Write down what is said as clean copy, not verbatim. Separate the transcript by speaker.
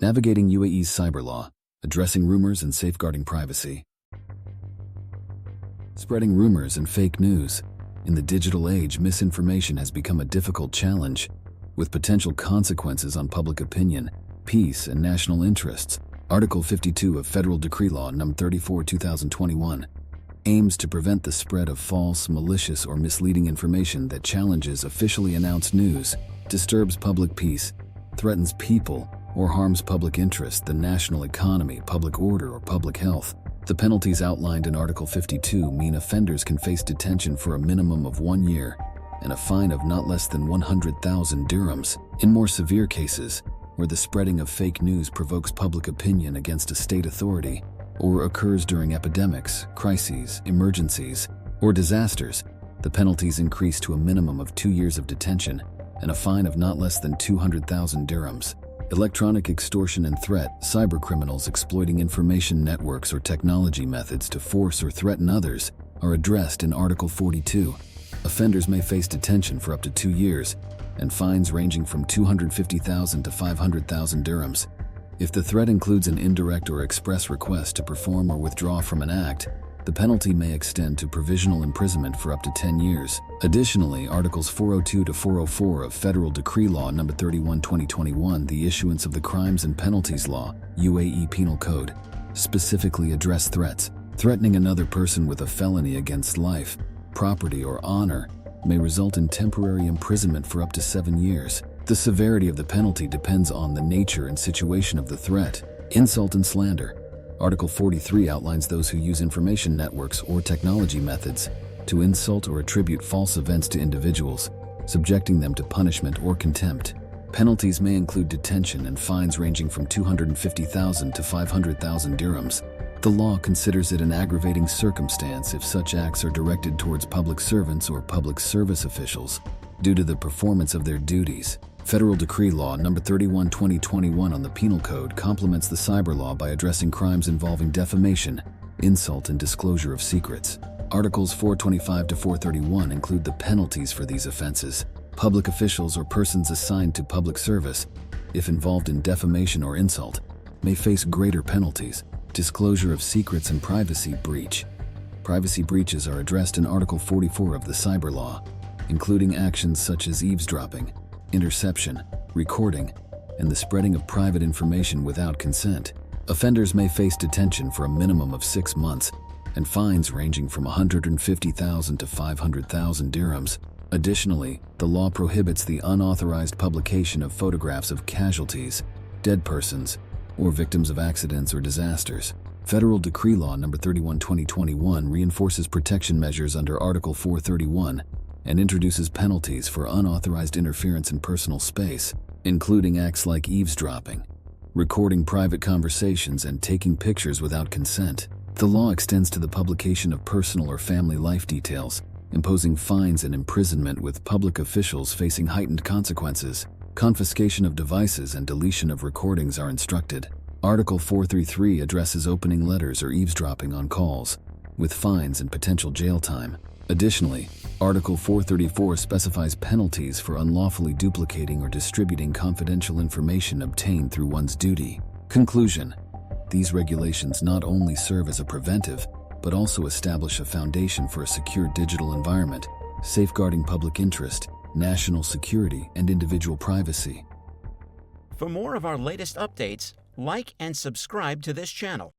Speaker 1: Navigating UAE's cyber law, addressing rumors and safeguarding privacy. Spreading rumors and fake news. In the digital age, misinformation has become a difficult challenge, with potential consequences on public opinion, peace, and national interests. Article 52 of Federal Decree Law No. 34, 2021 aims to prevent the spread of false, malicious, or misleading information that challenges officially announced news, disturbs public peace, threatens people, or harms public interest, the national economy, public order, or public health. The penalties outlined in Article 52 mean offenders can face detention for a minimum of 1 year and a fine of not less than 100,000 dirhams. In more severe cases, where the spreading of fake news provokes public opinion against a state authority or occurs during epidemics, crises, emergencies, or disasters, the penalties increase to a minimum of 2 years of detention and a fine of not less than 200,000 dirhams. Electronic extortion and threat. Cybercriminals exploiting information networks or technology methods to force or threaten others are addressed in Article 42. Offenders may face detention for up to 2 years and fines ranging from 250,000 to 500,000 dirhams. If the threat includes an indirect or express request to perform or withdraw from an act, the penalty may extend to provisional imprisonment for up to 10 years. Additionally, Articles 402 to 404 of Federal Decree Law No. 31, 2021, the issuance of the Crimes and Penalties Law, UAE Penal Code, specifically address threats. Threatening another person with a felony against life, property, or honor may result in temporary imprisonment for up to 7 years. The severity of the penalty depends on the nature and situation of the threat. Insult and slander. Article 43 outlines those who use information networks or technology methods to insult or attribute false events to individuals, subjecting them to punishment or contempt. Penalties may include detention and fines ranging from 250,000 to 500,000 dirhams. The law considers it an aggravating circumstance if such acts are directed towards public servants or public service officials due to the performance of their duties. Federal Decree Law No. 31, 2021 on the Penal Code complements the cyber law by addressing crimes involving defamation, insult, and disclosure of secrets. Articles 425 to 431 include the penalties for these offenses. Public officials or persons assigned to public service, if involved in defamation or insult, may face greater penalties. Disclosure of secrets and privacy breach. Privacy breaches are addressed in Article 44 of the cyber law, including actions such as eavesdropping, interception, recording, and the spreading of private information without consent. Offenders may face detention for a minimum of 6 months and fines ranging from 150,000 to 500,000 dirhams. Additionally, the law prohibits the unauthorized publication of photographs of casualties, dead persons, or victims of accidents or disasters. Federal Decree Law No. 31, 2021 reinforces protection measures under Article 431 and introduces penalties for unauthorized interference in personal space, including acts like eavesdropping, recording private conversations, and taking pictures without consent. The law extends to the publication of personal or family life details, imposing fines and imprisonment, with public officials facing heightened consequences. Confiscation of devices and deletion of recordings are instructed. Article 433 addresses opening letters or eavesdropping on calls, with fines and potential jail time. Additionally, Article 434 specifies penalties for unlawfully duplicating or distributing confidential information obtained through one's duty. Conclusion: these regulations not only serve as a preventive, but also establish a foundation for a secure digital environment, safeguarding public interest, national security, and individual privacy.
Speaker 2: For more of our latest updates, like and subscribe to this channel.